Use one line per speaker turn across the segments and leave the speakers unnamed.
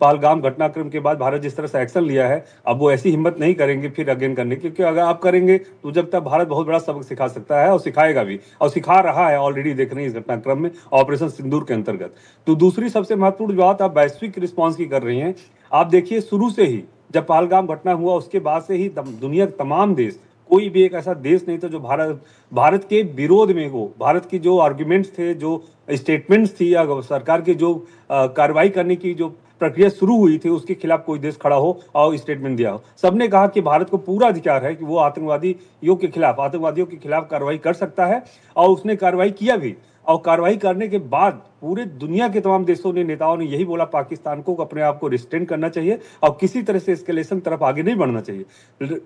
पहलगाम घटनाक्रम के बाद भारत जिस तरह से एक्शन लिया है, अब वो ऐसी हिम्मत नहीं करेंगे फिर अगेन करने की, क्योंकि अगर आप करेंगे तो जब तक भारत बहुत बड़ा सबक सिखा सकता है और सिखाएगा भी, और सिखा रहा है ऑलरेडी, देख रहे हैं इस घटनाक्रम में ऑपरेशन सिंदूर के अंतर्गत। तो दूसरी सबसे महत्वपूर्ण बात आप वैश्विक रिस्पॉन्स की कर रही हैं। आप देखिए शुरू से ही जब पहलगाम घटना हुआ उसके बाद से ही दुनिया के तमाम देश, कोई भी एक ऐसा देश नहीं था जो भारत के विरोध में हो, भारत की जो आर्ग्यूमेंट्स थे, जो स्टेटमेंट्स थी या सरकार की जो कार्रवाई करने की जो प्रक्रिया शुरू हुई थी उसके खिलाफ कोई देश खड़ा हो और स्टेटमेंट दिया हो। सबने कहा कि भारत को पूरा अधिकार है कि वो आतंकवादियों के खिलाफ कार्रवाई कर सकता है, और उसने कार्रवाई किया भी। और कार्रवाई करने के बाद पूरे दुनिया के तमाम देशों ने, नेताओं ने यही बोला पाकिस्तान को अपने आप को रिस्ट्रेन करना चाहिए और किसी तरह से एस्केलेशन तरफ आगे नहीं बढ़ना चाहिए।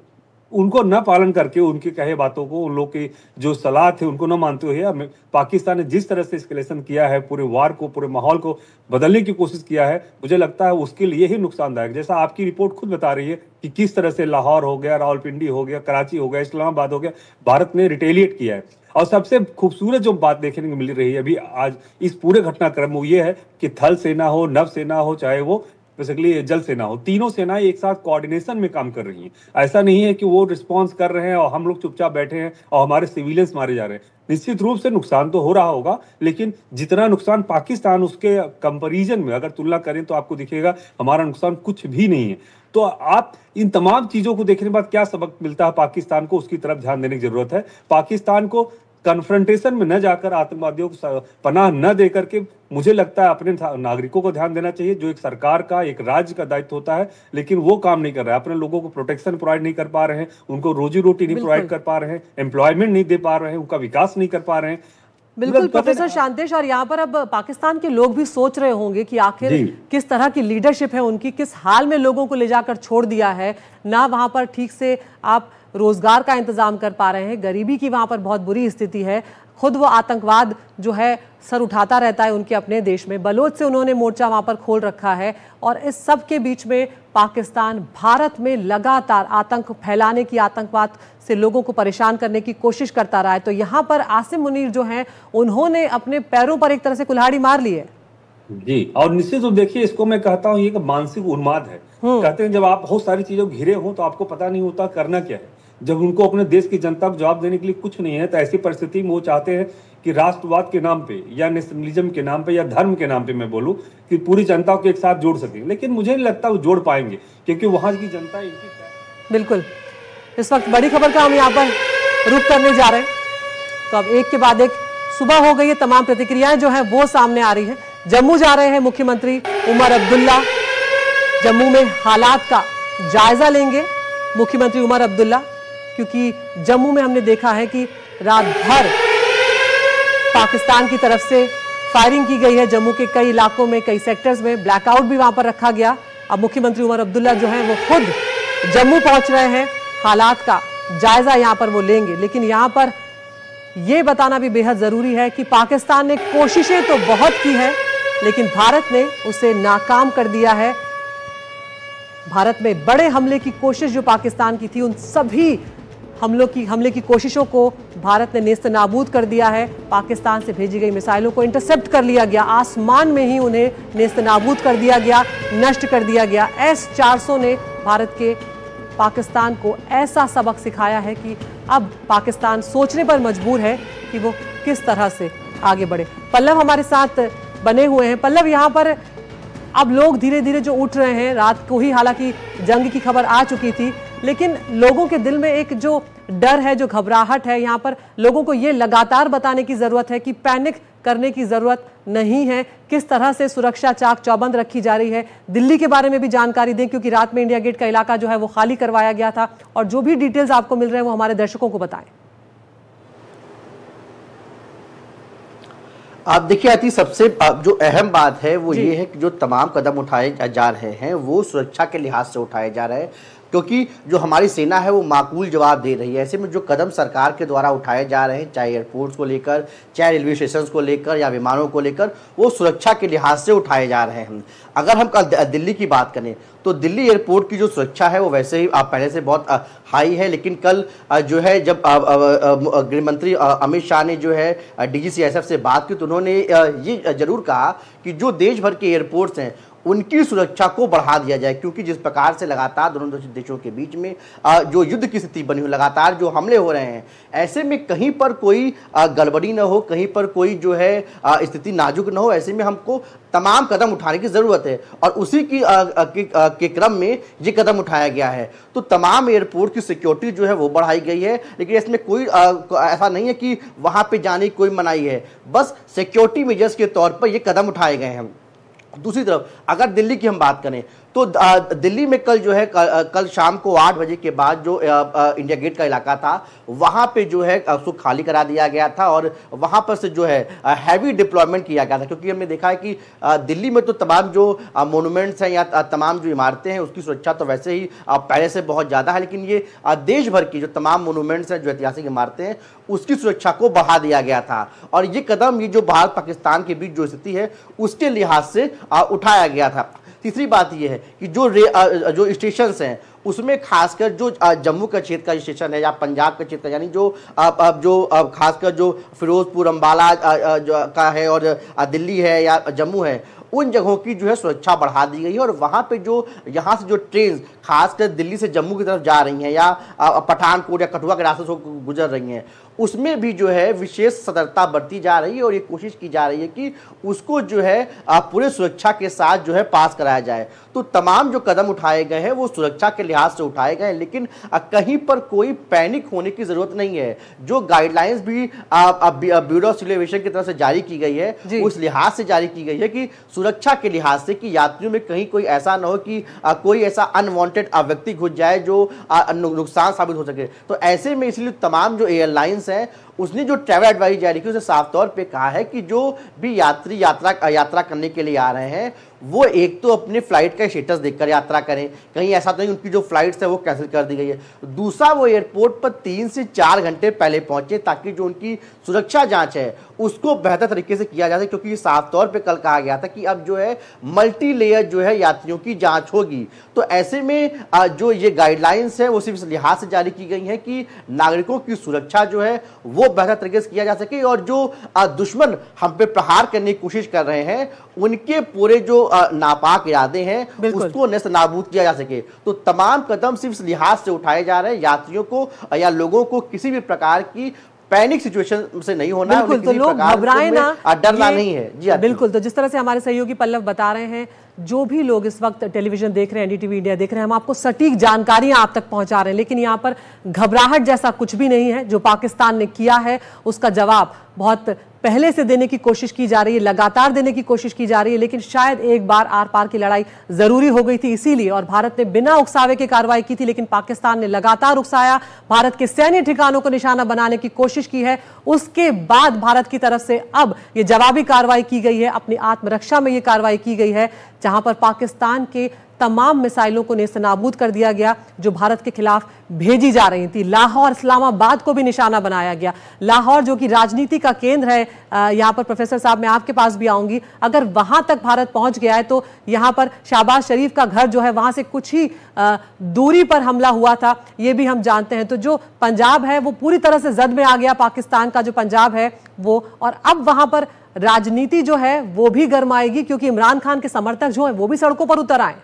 उनको न पालन करके, उनके कहे बातों को, उन लोग की जो सलाह थे उनको न मानते हुए पाकिस्तान ने जिस तरह से एस्केलेशन किया है, पूरे वार को, पूरे माहौल को बदलने की कोशिश किया है, मुझे लगता है उसके लिए ही नुकसानदायक। जैसा आपकी रिपोर्ट खुद बता रही है कि किस तरह से लाहौर हो गया, रावलपिंडी हो गया, कराची हो गया, इस्लामाबाद हो गया, भारत ने रिटेलिएट किया है। और सबसे खूबसूरत जो बात देखने को मिल रही है अभी आज इस पूरे घटनाक्रम में, ये है कि थल सेना हो, नभ सेना हो, चाहे वो बेसिकली जल सेना हो, तीनों सेनाएं एक साथ कोऑर्डिनेशन में काम कर रही हैं। ऐसा नहीं है कि वो रिस्पांस कर रहे हैं और हम लोग चुपचाप बैठे हैं और हमारे सिविलियंस मारे जा रहे हैं। निश्चित रूप से नुकसान तो हो रहा होगा, लेकिन जितना नुकसान पाकिस्तान, उसके कंपैरिजन में अगर तुलना करें तो आपको दिखेगा हमारा नुकसान कुछ भी नहीं है। तो आप इन तमाम चीजों को देखने के बाद क्या सबक मिलता है पाकिस्तान को, उसकी तरफ ध्यान देने की जरूरत है। पाकिस्तान को कन्फ्रंटेशन में न जाकर, आतंकवादियों को पनाह न देकर के, मुझे लगता है अपने नागरिकों को ध्यान देना चाहिए, जो एक सरकार का, एक राज्य का दायित्व होता है, लेकिन वो काम नहीं कर रहा है। अपने लोगों को प्रोटेक्शन प्रोवाइड नहीं कर पा रहे हैं, उनको रोजी रोटी नहीं प्रोवाइड कर पा रहे हैं, एम्प्लॉयमेंट नहीं दे पा रहे हैं, उनका विकास नहीं कर पा रहे हैं।
बिल्कुल प्रोफेसर शांतेश, और यहाँ पर अब पाकिस्तान के लोग भी सोच रहे होंगे कि आखिर किस तरह की लीडरशिप है उनकी, किस हाल में लोगों को ले जाकर छोड़ दिया है, ना वहां पर ठीक से आप रोजगार का इंतजाम कर पा रहे हैं, गरीबी की वहां पर बहुत बुरी स्थिति है, खुद वो आतंकवाद जो है सर उठाता रहता है उनके अपने देश में, बलोच से उन्होंने मोर्चा वहां पर खोल रखा है, और इस सब के बीच में पाकिस्तान भारत में लगातार आतंक फैलाने की, आतंकवाद से लोगों को परेशान करने की कोशिश करता रहा है। तो यहाँ पर आसिम मुनीर जो हैं उन्होंने अपने पैरों पर एक तरह से कुल्हाड़ी मार ली है।
जी, और निश्चित रूप देखिए, इसको मैं कहता हूँ ये मानसिक उन्माद है। कहते हैं जब आप बहुत सारी चीजों घिरे हो तो आपको पता नहीं होता करना क्या है। जब उनको अपने देश की जनता को जवाब देने के लिए कुछ नहीं है, तो ऐसी परिस्थिति में वो चाहते हैं कि राष्ट्रवाद के नाम पे या नेशनलिज्म के नाम पे या धर्म के नाम पे, मैं बोलूं कि पूरी जनता को एक साथ जोड़ सकें, लेकिन मुझे नहीं लगता वो जोड़ पाएंगे, क्योंकि वहां की जनता इनकी।
बिल्कुल, इस वक्त बड़ी खबर का हम यहाँ पर रुख करने जा रहे हैं, तो अब एक के बाद एक सुबह हो गई है, तमाम प्रतिक्रियाएं जो है वो सामने आ रही है। जम्मू जा रहे हैं मुख्यमंत्री उमर अब्दुल्ला, जम्मू में हालात का जायजा लेंगे मुख्यमंत्री उमर अब्दुल्ला, क्योंकि जम्मू में हमने देखा है कि रात भर पाकिस्तान की तरफ से फायरिंग की गई है। जम्मू के कई इलाकों में, कई सेक्टर्स में ब्लैकआउट भी वहां पर रखा गया। अब मुख्यमंत्री उमर अब्दुल्ला जो है वो खुद जम्मू पहुंच रहे हैं, हालात का जायजा यहां पर वो लेंगे। लेकिन यहां पर यह बताना भी बेहद जरूरी है कि पाकिस्तान ने कोशिशें तो बहुत की है, लेकिन भारत ने उसे नाकाम कर दिया है। भारत में बड़े हमले की कोशिश जो पाकिस्तान की थी, उन सभी हमले की कोशिशों को भारत ने नेस्त नाबूद कर दिया है। पाकिस्तान से भेजी गई मिसाइलों को इंटरसेप्ट कर लिया गया, आसमान में ही उन्हें नेस्त नाबूद कर दिया गया, नष्ट कर दिया गया। S-400 ने भारत के पाकिस्तान को ऐसा सबक सिखाया है कि अब पाकिस्तान सोचने पर मजबूर है कि वो किस तरह से आगे बढ़े। पल्लव हमारे साथ बने हुए हैं। पल्लव, यहाँ पर अब लोग धीरे धीरे जो उठ रहे हैं, रात को ही हालांकि जंग की खबर आ चुकी थी, लेकिन लोगों के दिल में एक जो डर है, जो घबराहट है, यहाँ पर लोगों को ये लगातार बताने की जरूरत है कि पैनिक करने की जरूरत नहीं है। किस तरह से सुरक्षा चाक चौबंद रखी जा रही है, दिल्ली के बारे में भी जानकारी दें, क्योंकि रात में इंडिया गेट का इलाका जो है वो खाली करवाया गया था, और जो भी डिटेल्स आपको मिल रहे हैं वो हमारे दर्शकों को बताएं।
आप देखिए आती, सबसे जो अहम बात है वो ये है कि जो तमाम कदम उठाए जा रहे हैं वो सुरक्षा के लिहाज से उठाए जा रहे हैं, क्योंकि जो हमारी सेना है वो माकूल जवाब दे रही है। ऐसे में जो कदम सरकार के द्वारा उठाए जा रहे हैं, चाहे एयरपोर्ट्स को लेकर, चाहे रेलवे स्टेशन को लेकर या विमानों को लेकर, वो सुरक्षा के लिहाज से उठाए जा रहे हैं। अगर हम कल दिल्ली की बात करें तो दिल्ली एयरपोर्ट की जो सुरक्षा है वो वैसे ही पहले से बहुत हाई है, लेकिन कल जो है जब गृह मंत्री अमित शाह ने जो है DGCSF से बात की तो उन्होंने ये जरूर कहा कि जो देश भर के एयरपोर्ट्स हैं उनकी सुरक्षा को बढ़ा दिया जाए, क्योंकि जिस प्रकार से लगातार दोनों देशों के बीच में जो युद्ध की स्थिति बनी हुई, लगातार जो हमले हो रहे हैं, ऐसे में कहीं पर कोई गड़बड़ी न हो, कहीं पर कोई जो है स्थिति नाजुक न हो, ऐसे में हमको तमाम कदम उठाने की जरूरत है और उसी की के क्रम में ये कदम उठाया गया है। तो तमाम एयरपोर्ट की सिक्योरिटी जो है वो बढ़ाई गई है, लेकिन इसमें कोई ऐसा नहीं है कि वहां पे जाने की कोई मनाही है, बस सिक्योरिटी मेजर्स के तौर पर ये कदम उठाए गए हैं। दूसरी तरफ अगर दिल्ली की हम बात करें तो दिल्ली में कल जो है कल शाम को 8 बजे के बाद जो इंडिया गेट का इलाका था वहां पे जो है उसको खाली करा दिया गया था और वहां पर से जो है हैवी डिप्लॉयमेंट किया गया था, क्योंकि हमने देखा है कि दिल्ली में तो तमाम जो मोनूमेंट्स हैं या तमाम जो इमारतें हैं उसकी सुरक्षा तो वैसे ही पहले से बहुत ज़्यादा है, लेकिन ये देश भर की जो तमाम मोनूमेंट्स हैं, जो ऐतिहासिक इमारतें हैं, उसकी सुरक्षा को बढ़ा दिया गया था। और ये कदम ये जो भारत पाकिस्तान के बीच जो स्थिति है उसके लिहाज से उठाया गया था। तीसरी बात यह है कि जो स्टेशंस हैं उसमें खासकर जो जम्मू का क्षेत्र का स्टेशन है या पंजाब का क्षेत्र, यानी जो खासकर जो फिरोजपुर अंबाला का है और दिल्ली है या जम्मू है, उन जगहों की जो है सुरक्षा बढ़ा दी गई है। और वहाँ पे जो यहाँ से जो ट्रेन खासकर दिल्ली से जम्मू की तरफ जा रही हैं या पठानकोट या कठुआ के रास्ते से गुजर रही हैं, उसमें भी जो है विशेष सतर्कता बरती जा रही है और ये कोशिश की जा रही है कि उसको जो है पूरे सुरक्षा के साथ जो है पास कराया जाए। तो तमाम जो कदम उठाए गए हैं वो सुरक्षा के लिहाज से उठाए गए हैं, लेकिन कहीं पर कोई पैनिक होने की जरूरत नहीं है। जो गाइडलाइंस भी ब्यूरो ऑफ सिविल एविएशन की तरफ से जारी की गई है उस लिहाज से जारी की गई है कि सुरक्षा के लिहाज से कि यात्रियों में कहीं कोई ऐसा ना हो कि कोई ऐसा अनवांटेड व्यक्ति घुस जाए जो नुकसान साबित हो सके। तो ऐसे में इसलिए तमाम जो एयरलाइंस है उसने जो ट्रैवल एडवाइजरी जारी की उसे साफ तौर पे कहा है कि जो भी यात्री यात्रा करने के लिए आ रहे हैं वो एक तो अपने फ्लाइट का स्टेटस देखकर यात्रा करें, कहीं ऐसा तो नहीं उनकी जो फ्लाइट्स है वो कैंसिल कर दी गई है। दूसरा, वो एयरपोर्ट पर 3 से 4 घंटे पहले पहुंचे ताकि जो उनकी सुरक्षा जांच है उसको बेहतर तरीके से किया जा सके, क्योंकि साफ तौर पे कल कहा गया था कि अब जो है मल्टी लेयर जो है यात्रियों की जांच होगी। तो ऐसे में जो ये गाइडलाइंस है वो सिर्फ इस लिहाज से जारी की गई है कि नागरिकों की सुरक्षा जो है वो बेहतर तरीके से किया जा सके और जो दुश्मन हम पे प्रहार करने की कोशिश कर रहे हैं उनके पूरे जो नापाक इरादे हैं उसको नेस्त नाबूद किया जा सके। तो तमाम कदम सिर्फ इस लिहाज से उठाए जा रहे हैं यात्रियों को या लोगों को किसी भी प्रकार की पैनिक सिचुएशन से नहीं होना है,
तो लोग घबराए ना,
डरना नहीं है। जी
बिल्कुल। तो जिस तरह से हमारे सहयोगी पल्लव बता रहे हैं, जो भी लोग इस वक्त टेलीविजन देख रहे हैं, एनडीटीवी इंडिया देख रहे हैं, हम आपको सटीक जानकारियां आप तक पहुंचा रहे हैं, लेकिन यहाँ पर घबराहट जैसा कुछ भी नहीं है। जो पाकिस्तान ने किया है उसका जवाब बहुत पहले से देने की कोशिश की जा रही है, लगातार देने की कोशिश की जा रही है, लेकिन शायद एक बार आर पार की लड़ाई जरूरी हो गई थी इसीलिए, और भारत ने बिना उकसावे के कार्रवाई की थी, लेकिन पाकिस्तान ने लगातार उकसाया, भारत के सैन्य ठिकानों को निशाना बनाने की कोशिश की है। उसके बाद भारत की तरफ से अब ये जवाबी कार्रवाई की गई है, अपनी आत्मरक्षा में ये कार्रवाई की गई है, जहां पर पाकिस्तान के तमाम मिसाइलों को नेस्तनाबूद कर दिया गया जो भारत के खिलाफ भेजी जा रही थी। लाहौर, इस्लामाबाद को भी निशाना बनाया गया। लाहौर जो कि राजनीति का केंद्र है, यहाँ पर प्रोफेसर साहब मैं आपके पास भी आऊंगी, अगर वहां तक भारत पहुंच गया है तो यहाँ पर शहबाज शरीफ का घर जो है वहां से कुछ ही दूरी पर हमला हुआ था, ये भी हम जानते हैं। तो जो पंजाब है वो पूरी तरह से जद में आ गया, पाकिस्तान का जो पंजाब है वो, और अब वहां पर राजनीति जो है वो भी गरमाएगी क्योंकि इमरान खान के समर्थक जो है वो भी सड़कों पर उतर आए।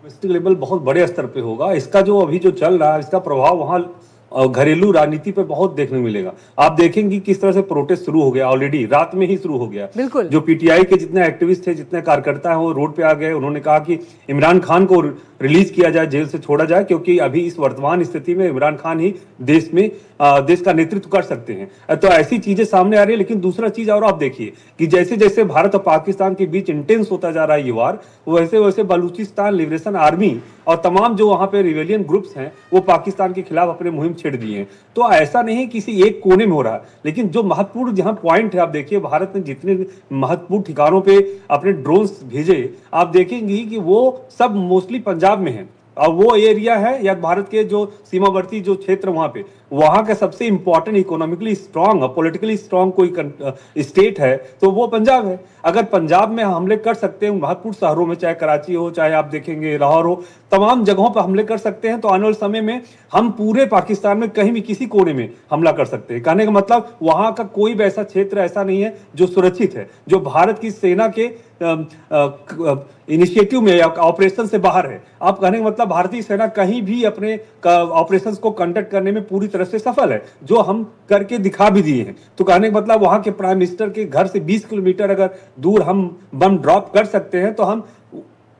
डोमेस्टिक लेवल बहुत बड़े स्तर पे होगा। इसका जो अभी जो चल रहा है इसका प्रभाव वहां घरेलू राजनीति पे बहुत देखने मिलेगा। आप देखेंगे किस तरह से प्रोटेस्ट शुरू हो गया, ऑलरेडी रात में ही शुरू हो गया।
बिल्कुल।
जो पीटीआई के जितने एक्टिविस्ट थे, जितने कार्यकर्ता हैं वो रोड पे आ गए। उन्होंने कहा कि इमरान खान को रिलीज किया जाए, जेल से छोड़ा जाए, क्योंकि अभी इस वर्तमान स्थिति में इमरान खान ही देश का नेतृत्व कर सकते हैं। तो ऐसी चीजें सामने आ रही है। लेकिन दूसरा चीज और आप देखिए कि जैसे जैसे भारत और पाकिस्तान के बीच इंटेंस होता जा रहा है ये वार, वैसे वैसे बलूचिस्तान लिबरेशन आर्मी और तमाम जो वहां पे रिवेलियन ग्रुप्स हैं वो पाकिस्तान के खिलाफ अपने मुहिम छेड़ दिए हैं। तो ऐसा नहीं किसी एक कोने में हो रहा है, लेकिन जो महत्वपूर्ण जहां पॉइंट है, आप देखिए भारत ने जितने महत्वपूर्ण ठिकानों पे अपने ड्रोन्स भेजे, आप देखेंगे कि वो सब मोस्टली पंजाब में है और वो एरिया है या भारत के जो सीमावर्ती जो क्षेत्र वहां पे, वहां का सबसे इंपॉर्टेंट इकोनॉमिकली स्ट्रांग और पॉलिटिकली स्ट्रांग कोई स्टेट है तो वो पंजाब है। अगर पंजाब में हमले कर सकते हैं महत्वपूर्ण शहरों में, चाहे कराची हो, चाहे आप देखेंगे लाहौर हो, तमाम जगहों पर हमले कर सकते हैं, तो आने वाले समय में हम पूरे पाकिस्तान में कहीं भी किसी कोने में हमला कर सकते हैं। कहने का मतलब वहां का कोई भी ऐसा क्षेत्र ऐसा नहीं है जो सुरक्षित है, जो भारत की सेना के इनिशिएटिव में या ऑपरेशन से बाहर है। आप कहने का मतलब भारतीय सेना कहीं भी अपने ऑपरेशंस को कंडक्ट करने में पूरी तरह से सफल है, जो हम करके दिखा भी दिए हैं। तो कहने का मतलब वहां के प्राइम मिनिस्टर के घर से 20 किलोमीटर अगर दूर हम बम ड्रॉप कर सकते हैं, तो हम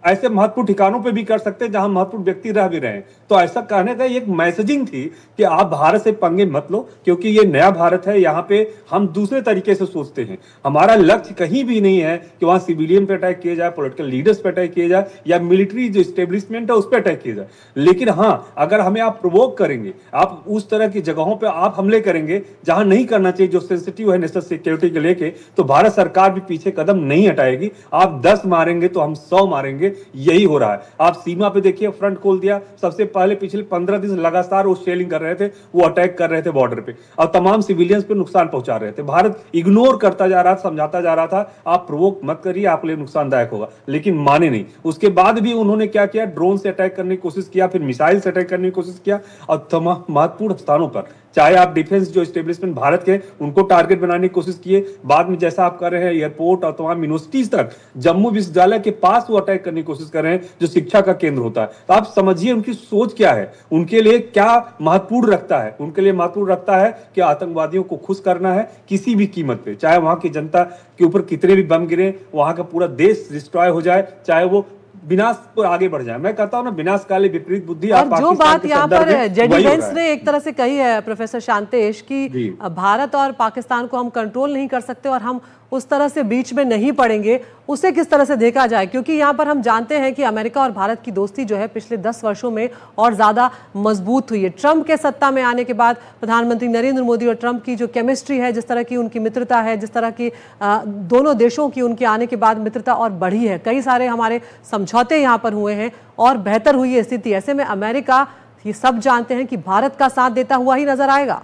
ऐसे महत्वपूर्ण ठिकानों पे भी कर सकते हैं जहां महत्वपूर्ण व्यक्ति रह भी रहे हैं। तो ऐसा कहने का एक मैसेजिंग थी कि आप भारत से पंगे मत लो, क्योंकि ये नया भारत है, यहाँ पे हम दूसरे तरीके से सोचते हैं। हमारा लक्ष्य कहीं भी नहीं है कि वहां सिविलियन पे अटैक किया जाए, पॉलिटिकल लीडर्स पे अटैक किया जाए, या मिलिट्री जो स्टेब्लिशमेंट है उस पर अटैक किया जाए। लेकिन हाँ, अगर हमें आप प्रोवोक करेंगे, आप उस तरह की जगहों पर आप हमले करेंगे जहां नहीं करना चाहिए, जो सेंसिटिव है नेशनल सिक्योरिटी को लेके, तो भारत सरकार भी पीछे कदम नहीं हटाएगी। आप 10 मारेंगे तो हम 100 मारेंगे, यही हो रहा है। आप सीमा पे देखिए, फ्रंट खोल दिया। सबसे पहले पिछले 15 दिन लगातार वो शेलिंग कर रहे थे, वो अटैक कर रहे थे बॉर्डर पे, और तमाम सिविलियंस पे नुकसान पहुंचा रहे थे। भारत इग्नोर करता जा रहा था, समझाता जा रहा था आप प्रोवोक मत करिए, आपके लिए नुकसानदायक होगा, लेकिन माने नहीं। उसके बाद भी उन्होंने क्या किया, ड्रोन से अटैक करने की कोशिश किया, फिर मिसाइल से अटैक करने की कोशिश किया, और तमाम महत्वपूर्ण स्थानों पर, चाहे आप डिफेंस जो एस्टेब्लिशमेंट भारत के, उनको टारगेट बनाने की कोशिश किए। बाद में जैसा आप कर रहे हैं एयरपोर्ट और तमाम यूनिवर्सिटीज तक, जम्मू विश्वविद्यालय के पास वो अटैक करने की कोशिश कर रहे हैं जो शिक्षा का केंद्र होता है। तो आप समझिए उनकी सोच क्या है, उनके लिए क्या महत्वपूर्ण रखता है। उनके लिए महत्वपूर्ण रखता है कि आतंकवादियों को खुश करना है किसी भी कीमत पे, चाहे वहां की जनता के ऊपर कितने भी बम गिरे, वहां का पूरा देश डिस्ट्रॉय हो जाए, चाहे वो विनाश पर आगे बढ़ जाए। मैं कहता हूं ना, विनाश काले विपरीत बुद्धि।
और जो बात यहाँ पर जेडी वेंस ने एक तरह से कही है प्रोफेसर शांतेश, कि भारत और पाकिस्तान को हम कंट्रोल नहीं कर सकते और हम उस तरह से बीच में नहीं पड़ेंगे, उसे किस तरह से देखा जाए? क्योंकि यहाँ पर हम जानते हैं कि अमेरिका और भारत की दोस्ती जो है पिछले 10 वर्षों में और ज़्यादा मजबूत हुई है। ट्रंप के सत्ता में आने के बाद प्रधानमंत्री नरेंद्र मोदी और ट्रंप की जो केमिस्ट्री है, जिस तरह की उनकी मित्रता है, जिस तरह की दोनों देशों की उनके आने के बाद मित्रता और बढ़ी है। कई सारे हमारे समझौते यहाँ पर हुए हैं और बेहतर हुई है स्थिति। ऐसे में अमेरिका, ये सब जानते हैं कि भारत का साथ देता हुआ ही नजर आएगा।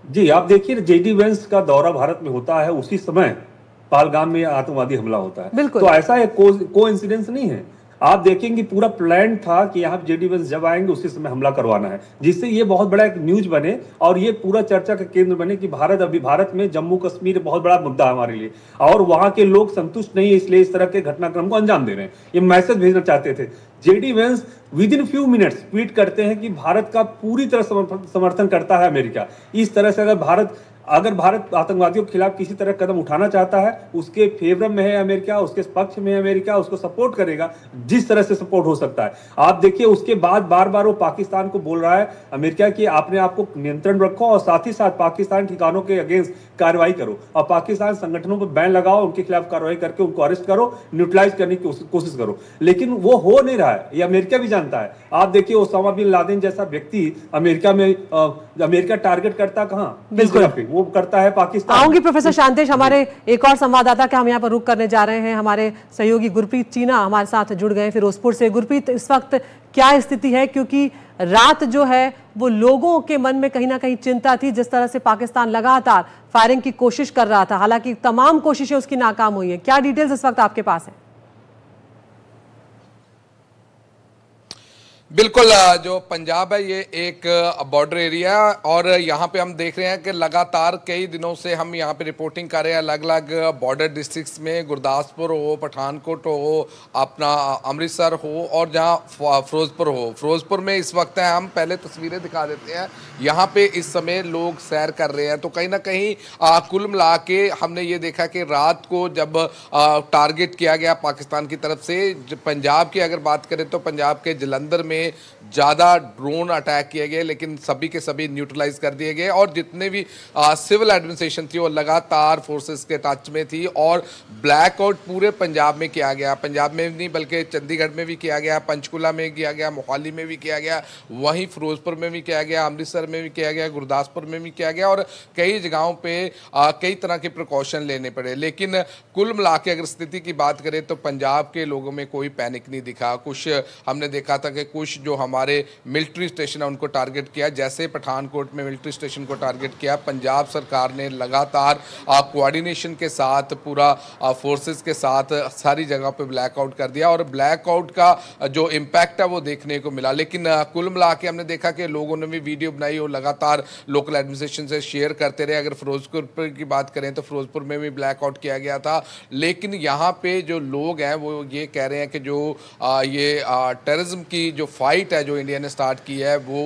जी, आप देखिए जेडी वेंस का दौरा भारत में होता है, उसी समय पहलगाम में आतंकवादी हमला होता है। तो ऐसा एक कोइंसिडेंस नहीं है। आप देखेंगे पूरा प्लान था कि यहाँ जेडी वेंस जब आएंगे उसी समय हमला करवाना है, जिससे ये बहुत बड़ा एक न्यूज बने और ये पूरा चर्चा का केंद्र बने कि भारत में जम्मू कश्मीर बहुत बड़ा मुद्दा है हमारे लिए, और वहां के लोग संतुष्ट नहीं है, इसलिए इस तरह के घटनाक्रम को अंजाम दे रहे हैं। ये मैसेज भेजना चाहते थे। JD Vance with in few minutes tweet करते हैं कि भारत का पूरी तरह समर्थन करता है अमेरिका। इस तरह से अगर भारत आतंकवादियों के खिलाफ किसी तरह कदम उठाना चाहता है, उसके फेवर में है अमेरिका, उसके पक्ष में है अमेरिका, उसको सपोर्ट करेगा जिस तरह से सपोर्ट हो सकता है। आप देखिए, उसके बाद बार बार वो पाकिस्तान को बोल रहा है अमेरिका कि आपने आपको नियंत्रण रखो और साथ ही साथ पाकिस्तान ठिकानों के अगेंस्ट कार्रवाई करो और पाकिस्तान संगठनों पर बैन लगाओ, उनके खिलाफ कार्रवाई करके उनको अरेस्ट करो, न्यूट्रलाइज करने की कोशिश करो। लेकिन वो हो नहीं रहा है, ये अमेरिका भी जानता है। आप देखिए, ओसामा बिन लादेन जैसा व्यक्ति अमेरिका टारगेट करता कहाँ? बिल्कुल वो करता है पाकिस्तान।
आऊंगी प्रोफेसर शांतेश, हमारे एक और संवाददाता के हम यहाँ पर रुक करने जा रहे हैं। हमारे सहयोगी गुरप्रीत चीना हमारे साथ जुड़ गए फिरोजपुर से। गुरप्रीत, इस वक्त क्या स्थिति है? क्योंकि रात जो है वो लोगों के मन में कहीं ना कहीं चिंता थी, जिस तरह से पाकिस्तान लगातार फायरिंग की कोशिश कर रहा था, हालांकि तमाम कोशिशें उसकी नाकाम हुई है। क्या डिटेल्स इस वक्त आपके पास है?
बिल्कुल, जो पंजाब है ये एक बॉर्डर एरिया है और यहाँ पे हम देख रहे हैं कि लगातार कई दिनों से हम यहाँ पे रिपोर्टिंग कर रहे हैं अलग अलग बॉर्डर डिस्ट्रिक्ट्स में, गुरदासपुर हो, पठानकोट हो, अपना अमृतसर हो और जहाँ फिरोजपुर हो। फिरोजपुर में इस वक्त है, हम पहले तस्वीरें दिखा देते हैं। यहाँ पे इस समय लोग सैर कर रहे हैं, तो कहीं ना कहीं कुल मिला के हमने ये देखा कि रात को जब टारगेट किया गया पाकिस्तान की तरफ से, पंजाब की अगर बात करें तो पंजाब के जलंधर में ज्यादा ड्रोन अटैक किए गए, लेकिन सभी के सभी न्यूट्रलाइज कर दिए गए और जितने भी सिविल एडमिनिस्ट्रेशन थी वो लगातार फोर्सेस के टच में थी और ब्लैकआउट पूरे पंजाब में किया गया। पंजाब में नहीं बल्कि चंडीगढ़ में भी किया गया, पंचकुला में किया गया, मोहाली में भी किया गया, वहीं फिरोजपुर में भी किया गया, अमृतसर में भी किया गया, गुरदासपुर में भी किया गया और कई जगहों पे कई तरह के प्रिकॉशन लेने पड़े। लेकिन कुल मिला के अगर स्थिति की बात करें तो पंजाब के लोगों में कोई पैनिक नहीं दिखा। कुछ हमने देखा था कि कुछ कुछ जो हमारे मिलिट्री स्टेशन है उनको टारगेट किया। जैसे पठानकोट में मिलिट्री स्टेशन को टारगेट किया, पंजाब सरकार ने लगातार कोऑर्डिनेशन के साथ पूरा फोर्सेस के साथ सारी जगह पे ब्लैकआउट कर दिया और ब्लैकआउट का जो इम्पैक्ट है वो देखने को मिला। लेकिन कुल मिला के हमने देखा कि लोगों ने भी वीडियो बनाई और लगातार लोकल एडमिनिस्ट्रेशन से शेयर करते रहे। अगर फिरोजपुर की बात करें तो फिरोजपुर में भी ब्लैकआउट किया गया था। लेकिन यहाँ पे जो लोग हैं वो ये कह रहे हैं कि जो ये टेररिज्म की जो फाइट है जो इंडिया ने स्टार्ट की है वो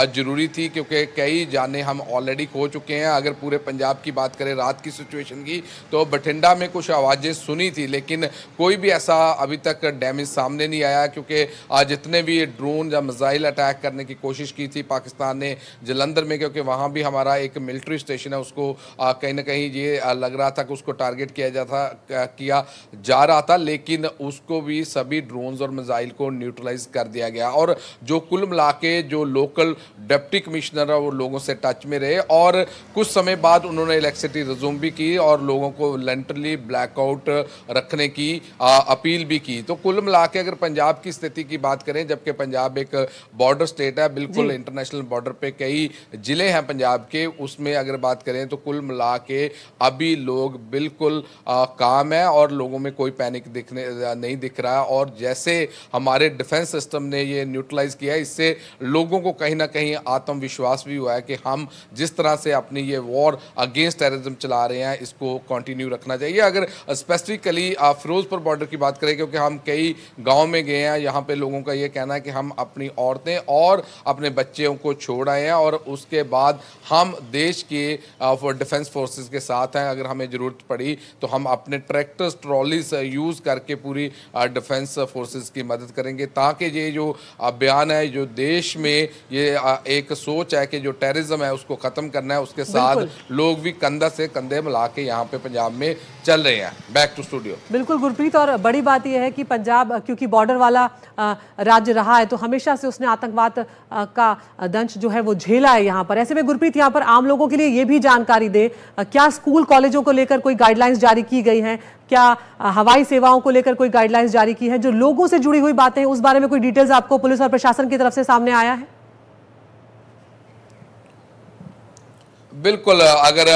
ज़रूरी थी, क्योंकि कई जाने हम ऑलरेडी खो चुके हैं। अगर पूरे पंजाब की बात करें रात की सिचुएशन की तो बठिंडा में कुछ आवाज़ें सुनी थी, लेकिन कोई भी ऐसा अभी तक डैमेज सामने नहीं आया, क्योंकि जितने भी ड्रोन या मिसाइल अटैक करने की कोशिश की थी पाकिस्तान ने जलंधर में, क्योंकि वहाँ भी हमारा एक मिलिट्री स्टेशन है, उसको कहीं ना कहीं ये लग रहा था कि उसको टारगेट किया जा रहा था, लेकिन उसको भी सभी ड्रोन्स और मिसाइल को न्यूट्रलाइज कर दिया गया। और जो कुल मिला के जो लोकल डिप्टी कमिश्नर है वो लोगों से टच में रहे और कुछ समय बाद उन्होंने इलेक्ट्रिसिटी रिज्यूम भी की और लोगों को वॉलंटरली ब्लैकआउट रखने की अपील भी की। तो कुल मिला के अगर पंजाब की स्थिति की बात करें, जबकि पंजाब एक बॉर्डर स्टेट है, बिल्कुल इंटरनेशनल बॉर्डर पे कई जिले हैं पंजाब के, उसमें अगर बात करें तो कुल मिला के अभी लोग बिल्कुल काम है और लोगों में कोई पैनिक नहीं दिख रहा है। और जैसे हमारे डिफेंस सिस्टम ने ये न्यूट्रलाइज किया है, इससे लोगों को कहीं ना कहीं आत्मविश्वास भी हुआ है कि हम जिस तरह से अपनी ये वॉर अगेंस्ट टेररिज्म चला रहे हैं इसको कंटिन्यू रखना चाहिए। अगर स्पेसिफिकली फिरोजपुर बॉर्डर की बात करें, क्योंकि हम कई गांव में गए हैं, यहाँ पे लोगों का ये कहना है कि हम अपनी औरतें और अपने बच्चों को छोड़ आए हैं और उसके बाद हम देश के डिफेंस फोर्सेस के साथ हैं। अगर हमें ज़रूरत पड़ी तो हम अपने ट्रैक्टर्स ट्रॉलीज यूज़ करके पूरी डिफेंस फोर्सेस की मदद करेंगे, ताकि ये जो बयान है, जो देश में ये एक सोच है कि जो टेररिज्म है उसको ख़त्म करना है, उसके साथ लोग भी कंधा से कंधे मिला के यहाँ पे पंजाब में चल रहे हैं। Back to studio.
बिल्कुल गुरप्रीत, और बड़ी बात यह है कि पंजाब क्योंकि बॉर्डर वाला राज्य रहा है तो हमेशा से उसने आतंकवाद का दंश जो है वो झेला है यहाँ पर। ऐसे में गुरप्रीत यहाँ पर आम लोगों के लिए ये भी जानकारी दे, क्या स्कूल कॉलेजों को लेकर कोई गाइडलाइंस जारी की गई हैं, क्या हवाई सेवाओं को लेकर कोई गाइडलाइंस जारी की है, जो लोगों से जुड़ी हुई बातें हैं उस बारे में कोई डिटेल्स आपको पुलिस और प्रशासन की तरफ से सामने आया है?
बिल्कुल, अगर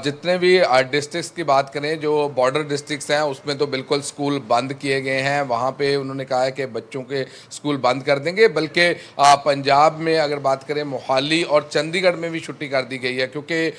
जितने भी डिस्ट्रिक्ट्स की बात करें, जो बॉर्डर डिस्ट्रिक्ट्स हैं उसमें तो बिल्कुल स्कूल बंद किए गए हैं। वहाँ पे उन्होंने कहा है कि बच्चों के स्कूल बंद कर देंगे, बल्कि पंजाब में अगर बात करें मोहाली और चंडीगढ़ में भी छुट्टी कर दी गई है, क्योंकि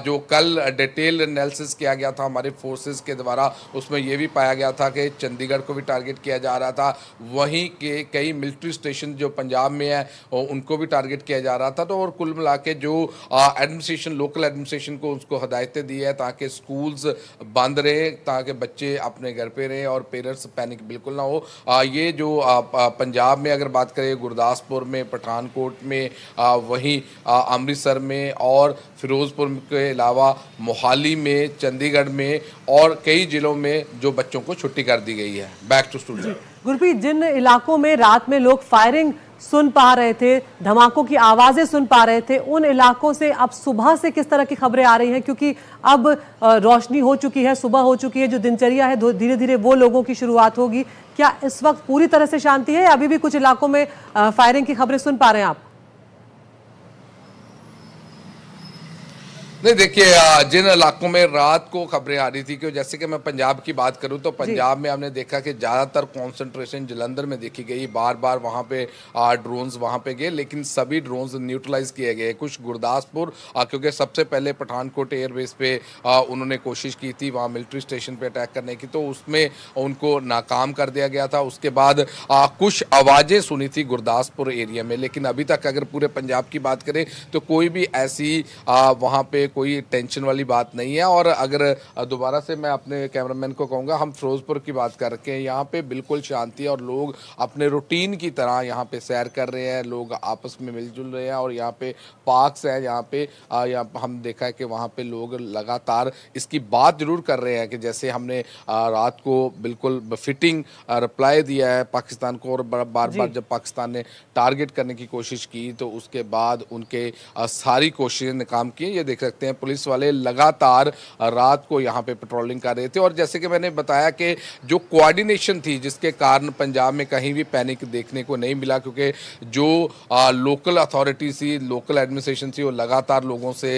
जो कल डिटेल एनालिसिस किया गया था हमारे फोर्सेस के द्वारा, उसमें ये भी पाया गया था कि चंडीगढ़ को भी टारगेट किया जा रहा था, वहीं के कई मिलिट्री स्टेशन जो पंजाब में है उनको भी टारगेट किया जा रहा था। तो और कुल मिला के जो एडमिनिस्ट्रेशन लोकल एडमिनिस्ट्रेशन को उसको हदायतें दी है ताकि स्कूल्स बंद रहे, ताकि बच्चे अपने घर पे रहे और पेरेंट्स पैनिक बिल्कुल ना हो। ये जो पंजाब में अगर बात करें, गुरदासपुर में, पठानकोट में, वहीं अमृतसर में और फिरोजपुर के अलावा मोहाली में, चंडीगढ़ में और कई जिलों में जो बच्चों को छुट्टी कर दी गई है। Back to studio.
गुरप्रीत, जिन इलाकों में रात में लोग फायरिंग सुन पा रहे थे, धमाकों की आवाजें सुन पा रहे थे, उन इलाकों से अब सुबह से किस तरह की खबरें आ रही हैं? क्योंकि अब रोशनी हो चुकी है, सुबह हो चुकी है, जो दिनचर्या है धीरे धीरे वो लोगों की शुरुआत होगी। क्या इस वक्त पूरी तरह से शांति है या अभी भी कुछ इलाकों में फायरिंग की खबरें सुन पा रहे हैं आप?
नहीं, देखिए, जिन इलाकों में रात को खबरें आ रही थी, कि जैसे कि मैं पंजाब की बात करूं तो पंजाब में हमने देखा कि ज़्यादातर कंसंट्रेशन जलंधर में देखी गई, बार बार वहां पे ड्रोन्स वहां पे गए, लेकिन सभी ड्रोन्स न्यूट्रलाइज किए गए। कुछ गुरदासपुर, क्योंकि सबसे पहले पठानकोट एयरबेस पे उन्होंने कोशिश की थी वहाँ मिलिट्री स्टेशन पे अटैक करने की, तो उसमें उनको नाकाम कर दिया गया था। उसके बाद कुछ आवाज़ें सुनी थी गुरदासपुर एरिया में, लेकिन अभी तक अगर पूरे पंजाब की बात करें तो कोई भी ऐसी वहाँ पे कोई टेंशन वाली बात नहीं है। और अगर दोबारा से मैं अपने कैमरामैन को कहूँगा, हम फिरोजपुर की बात करके यहाँ पे बिल्कुल शांति है और लोग अपने रूटीन की तरह यहाँ पे सैर कर रहे हैं, लोग आपस में मिलजुल रहे हैं। और यहाँ पे पार्क्स हैं, यहाँ पे हम देखा है कि वहाँ पे लोग लगातार इसकी बात जरूर कर रहे हैं कि जैसे हमने रात को बिल्कुल फिटिंग रिप्लाई दिया है पाकिस्तान को, और बार बार जब पाकिस्तान ने टारगेट करने की कोशिश की तो उसके बाद उनके सारी कोशिशें नाकाम की। ये देख सकते सकते हैं पुलिस वाले लगातार रात को यहाँ पे पेट्रोलिंग कर रहे थे। और जैसे कि मैंने बताया कि जो कोऑर्डिनेशन थी जिसके कारण पंजाब में कहीं भी पैनिक देखने को नहीं मिला, क्योंकि जो लोकल अथॉरिटी थी, लोकल एडमिनिस्ट्रेशन थी, वो लगातार लोगों से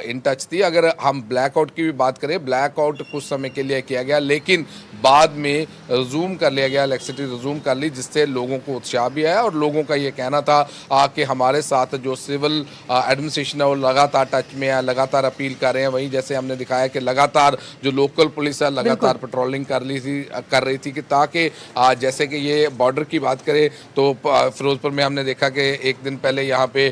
इन टच थी। अगर हम ब्लैकआउट की भी बात करें, ब्लैकआउट कुछ समय के लिए किया गया, लेकिन बाद में रिज्यूम कर लिया गया, इलेक्ट्रिसिटी रिज्यूम कर ली, जिससे लोगों को उत्साह भी आया। और लोगों का ये कहना था कि हमारे साथ जो सिविल एडमिनिस्ट्रेशन है वो लगातार टच में है, लगातार अपील कर रहे हैं। वहीं जैसे हमने दिखाया कि लगातार जो लोकल पुलिस है लगातार पेट्रोलिंग कर रही थी कि ताकि जैसे कि ये बॉर्डर की बात करें तो फिरोजपुर में हमने देखा कि एक दिन पहले यहाँ पे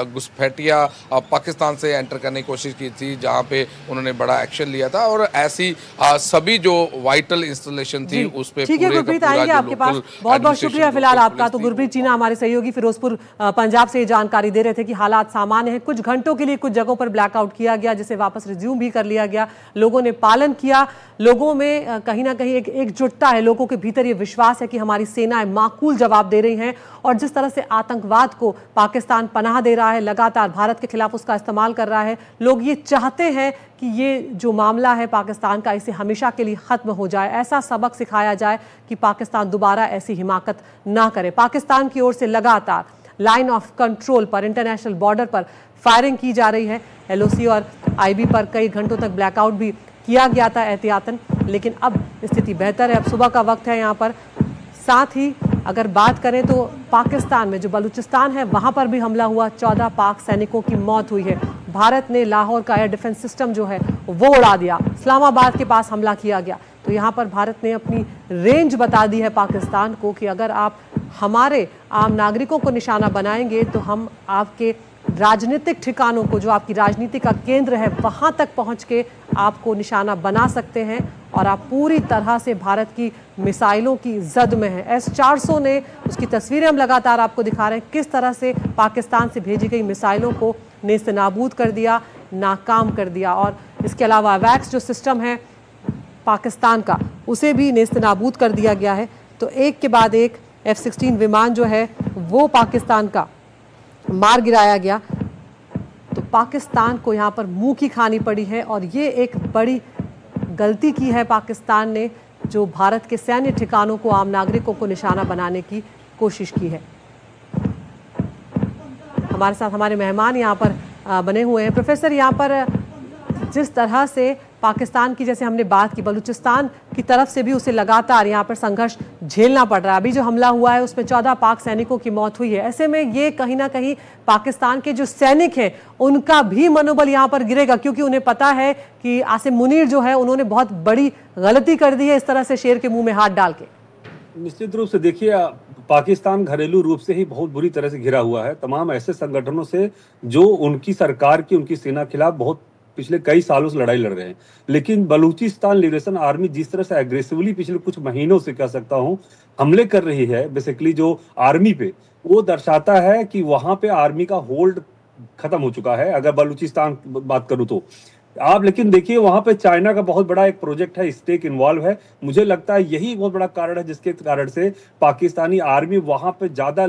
घुसपैठिया पाकिस्तान से एंटर करने की कोशिश की थी, जहाँ पे उन्होंने बड़ा एक्शन लिया था। और ऐसी सभी जो वाइटल इंस्टॉलेशन थी उस पे
ठीक है गुरप्रीत, आएंगे आपके पास। बहुत बहुत शुक्रिया फिलहाल आपका। तो गुरप्रीत चीना हमारे सहयोगी फिरोजपुर पंजाब से ये जानकारी दे रहे थे कि हालात सामान्य हैं। कुछ घंटों के लिए कुछ जगहों पर ब्लैकआउट किया गया, जिसे वापस रिज्यूम भी कर लिया गया, लोगों ने पालन किया। लोगों में कहीं ना कहीं एक एकजुटता है, लोगों के भीतर ये विश्वास है कि हमारी सेनाएं माकूल जवाब दे रही हैं। और जिस तरह से आतंकवाद को पाकिस्तान पनाह दे रहा है, लगातार भारत के खिलाफ उसका इस्तेमाल कर रहा है, लोग ये चाहते हैं कि ये जो मामला है पाकिस्तान का, इसे हमेशा के लिए ख़त्म हो जाए, ऐसा सबक सिखाया जाए कि पाकिस्तान दोबारा ऐसी हिमाकत ना करे। पाकिस्तान की ओर से लगातार लाइन ऑफ कंट्रोल पर, इंटरनेशनल बॉर्डर पर फायरिंग की जा रही है। LOC और IB पर कई घंटों तक ब्लैकआउट भी किया गया था एहतियातन, लेकिन अब स्थिति बेहतर है। अब सुबह का वक्त है यहाँ पर। साथ ही अगर बात करें तो पाकिस्तान में जो बलूचिस्तान है वहाँ पर भी हमला हुआ, 14 पाक सैनिकों की मौत हुई है। भारत ने लाहौर का एयर डिफेंस सिस्टम जो है वो उड़ा दिया, इस्लामाबाद के पास हमला किया गया। तो यहाँ पर भारत ने अपनी रेंज बता दी है पाकिस्तान को कि अगर आप हमारे आम नागरिकों को निशाना बनाएंगे तो हम आपके राजनीतिक ठिकानों को, जो आपकी राजनीति का केंद्र है, वहाँ तक पहुँच के आपको निशाना बना सकते हैं और आप पूरी तरह से भारत की मिसाइलों की जद में हैं। S-400 ने, उसकी तस्वीरें हम लगातार आपको दिखा रहे हैं, किस तरह से पाकिस्तान से भेजी गई मिसाइलों को नेस्तनाबूद कर दिया, नाकाम कर दिया। और इसके अलावा वैक्स जो सिस्टम है पाकिस्तान का, उसे भी नेस्तनाबूद कर दिया गया है। तो एक के बाद एक F-16 विमान जो है वो पाकिस्तान का मार गिराया गया। तो पाकिस्तान को यहाँ पर मुंह की खानी पड़ी है और ये एक बड़ी गलती की है पाकिस्तान ने, जो भारत के सैन्य ठिकानों को, आम नागरिकों को निशाना बनाने की कोशिश की है। हमारे साथ हमारे मेहमान यहाँ पर बने हुए हैं। प्रोफेसर, यहाँ पर जिस तरह से पाकिस्तान की, जैसे हमने बात की, बलूचिस्तान की तरफ से भी उसे लगातार यहाँ पर संघर्ष झेलना पड़ रहा है। अभी जो हमला हुआ है उसमें 14 पाक सैनिकों की मौत हुई है। ऐसे में ये कहीं ना कहीं पाकिस्तान के जो सैनिक हैं उनका भी मनोबल यहाँ पर गिरेगा, क्योंकि उन्हें पता है कि आसिम मुनीर जो है उन्होंने बहुत बड़ी गलती कर दी है इस तरह से शेर के मुंह में हाथ डाल के।
निश्चित रूप से देखिए, पाकिस्तान घरेलू रूप से ही बहुत बुरी तरह से घिरा हुआ है, तमाम ऐसे संगठनों से जो उनकी सरकार की, उनकी सेना खिलाफ बहुत पिछले कई सालों से लड़ाई लड़ रहे हैं। लेकिन बलूचिस्तान लिबरेशन आर्मी जिस तरह से एग्रेसिवली पिछले कुछ महीनों से कह सकता हूं हमले कर रही है बेसिकली जो आर्मी पे, वो दर्शाता है कि वहां पे आर्मी का होल्ड खत्म हो चुका है। अगर बलूचिस्तान बात करूं तो आप, लेकिन देखिए वहां पे चाइना का बहुत बड़ा एक प्रोजेक्ट है, स्टेक इन्वॉल्व है। मुझे लगता है यही बहुत बड़ा कारण है जिसके कारण से पाकिस्तानी आर्मी वहां पे ज्यादा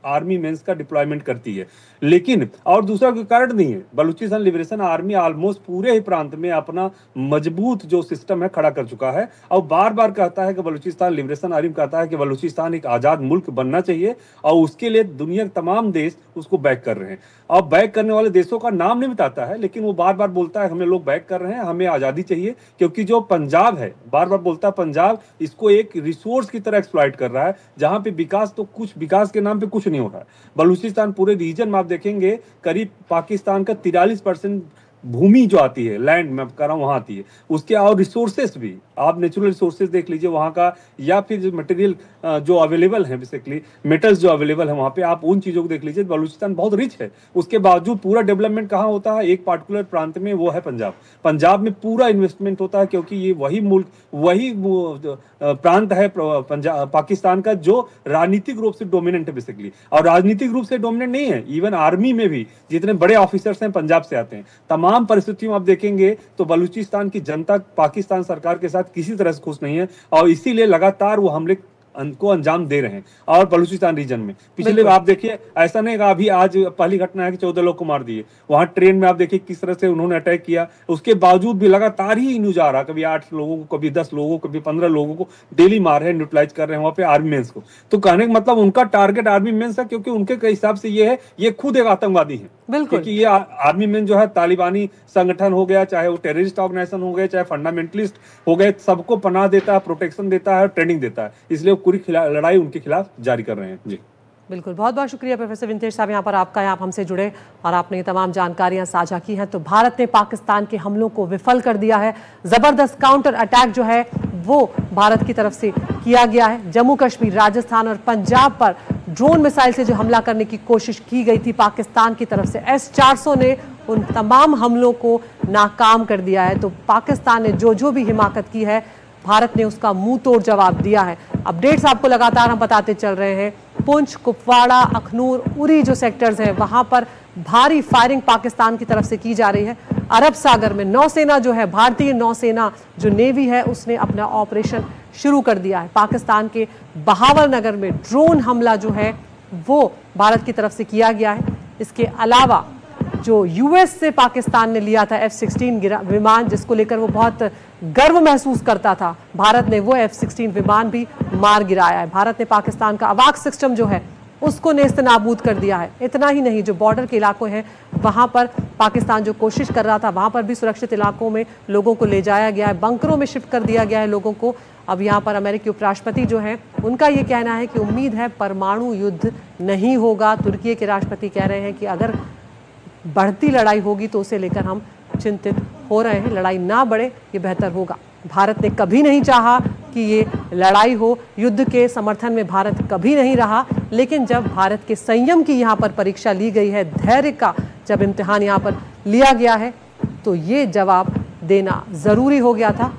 आर्मी मेंस का डिप्लॉयमेंट करती है। लेकिन और दूसरा कोई कारण नहीं है, बलूचिस्तान लिबरेशन आर्मी ऑलमोस्ट पूरे ही प्रांत में अपना मजबूत जो सिस्टम है खड़ा कर चुका है और बार बार कहता है कि बलूचिस्तान लिबरेशन आर्मी कहता है कि बलूचिस्तान एक आजाद मुल्क बनना चाहिए और उसके लिए दुनिया के तमाम देश उसको बैक कर रहे हैं। और बैक करने वाले देशों का नाम नहीं बताता है, लेकिन वो बार बार बोलता है हमें लोग बैक कर रहे हैं, हमें आज़ादी चाहिए। क्योंकि जो पंजाब है, बार बार बोलता है पंजाब इसको एक रिसोर्स की तरह एक्सप्लॉइट कर रहा है, जहां पे विकास तो कुछ, विकास के नाम पे कुछ नहीं हो रहा है। बलूचिस्तान पूरे रीजन में आप देखेंगे करीब पाकिस्तान का 43% भूमि जो आती है, लैंड मैं कह रहा हूं वहां आती है, उसके और रिसोर्सेस भी आप नेचुरल रिसोर्सेज देख लीजिए वहां का, या फिर जो मटेरियल जो अवेलेबल है, बेसिकली मेटल्स जो अवेलेबल है वहां पे, आप उन चीजों को देख लीजिए। बलूचिस्तान बहुत रिच है, उसके बावजूद पूरा डेवलपमेंट कहाँ होता है, एक पार्टिकुलर प्रांत में, वो है पंजाब। पंजाब में पूरा इन्वेस्टमेंट होता है क्योंकि ये वही मुल्क, वही प्रांत है पंजाब पाकिस्तान का जो राजनीतिक रूप से डोमिनेंट है बेसिकली। और राजनीतिक रूप से डोमिनेंट नहीं है, इवन आर्मी में भी जितने बड़े ऑफिसर्स हैं पंजाब से आते हैं। तमाम परिस्थितियों में आप देखेंगे तो बलूचिस्तान की जनता पाकिस्तान सरकार के साथ किसी तरह से खुश नहीं है और इसीलिए लगातार वो हमले को अंजाम दे रहे हैं। और बलूचिस्तान रीजन में पिछले आप देखिए, ऐसा नहीं अभी आज पहली घटना है कि 14 लोग को मार दिए, वहां ट्रेन में आप देखिए किस तरह से उन्होंने अटैक किया। उसके बावजूद भी लगातार ही न्यूज आ रहा, कभी 8 लोगों को, कभी 10 लोगों को, कभी 15 लोगों को डेली मार रहे हैं, न्यूट्रलाइज कर रहे हैं वहां पे आर्मी मेंस को। तो कहने का मतलब उनका टारगेट आर्मी मेंस है, क्योंकि उनके हिसाब से ये है, ये खुद एक आतंकवादी है। क्योंकि ये आर्मी मेन जो है तालिबानी संगठन हो गया, चाहे वो टेररिस्ट ऑर्गेनाइजेशन हो गया, चाहे फंडामेंटलिस्ट हो गए, सबको पनाह देता है, प्रोटेक्शन देता है, ट्रेनिंग देता है। इसलिए वो पूरी लड़ाई उनके खिलाफ जारी कर रहे हैं। जी
बिल्कुल, बहुत बहुत शुक्रिया प्रोफेसर विंतेश साहब यहाँ पर आपका, आप हमसे जुड़े और आपने ये तमाम जानकारियां साझा की हैं। तो भारत ने पाकिस्तान के हमलों को विफल कर दिया है। जबरदस्त काउंटर अटैक जो है वो भारत की तरफ से किया गया है। जम्मू कश्मीर, राजस्थान और पंजाब पर ड्रोन मिसाइल से जो हमला करने की कोशिश की गई थी पाकिस्तान की तरफ से, S-400 ने उन तमाम हमलों को नाकाम कर दिया है। तो पाकिस्तान ने जो भी हिमाकत की है, भारत ने उसका मुंह तोड़ जवाब दिया है। अपडेट्स आपको लगातार हम बताते चल रहे हैं। पुंछ, कुपवाड़ा, अखनूर, उरी जो सेक्टर्स हैं वहां पर भारी फायरिंग पाकिस्तान की तरफ से की जा रही है। अरब सागर में नौसेना जो है, भारतीय नौसेना जो नेवी है, उसने अपना ऑपरेशन शुरू कर दिया है। पाकिस्तान के बहावल नगर में ड्रोन हमला जो है वो भारत की तरफ से किया गया है। इसके अलावा जो यूएस से पाकिस्तान ने लिया था F-16 विमान, जिसको लेकर वो बहुत गर्व महसूस करता था, भारत ने वो F-16 विमान भी मार गिराया है। भारत ने पाकिस्तान का अवाक सिस्टम जो है उसको नेस्त नाबूद कर दिया है। इतना ही नहीं, जो बॉर्डर के इलाकों हैं वहां पर पाकिस्तान जो कोशिश कर रहा था, वहां पर भी सुरक्षित इलाकों में लोगों को ले जाया गया है, बंकरों में शिफ्ट कर दिया गया है लोगों को। अब यहाँ पर अमेरिकी उपराष्ट्रपति जो हैं उनका ये कहना है कि उम्मीद है परमाणु युद्ध नहीं होगा। तुर्की के राष्ट्रपति कह रहे हैं कि अगर बढ़ती लड़ाई होगी तो उसे लेकर हम चिंतित हो रहे हैं, लड़ाई ना बढ़े ये बेहतर होगा। भारत ने कभी नहीं चाहा कि ये लड़ाई हो, युद्ध के समर्थन में भारत कभी नहीं रहा, लेकिन जब भारत के संयम की यहाँ पर परीक्षा ली गई है, धैर्य का जब इम्तिहान यहाँ पर लिया गया है, तो ये जवाब देना ज़रूरी हो गया था।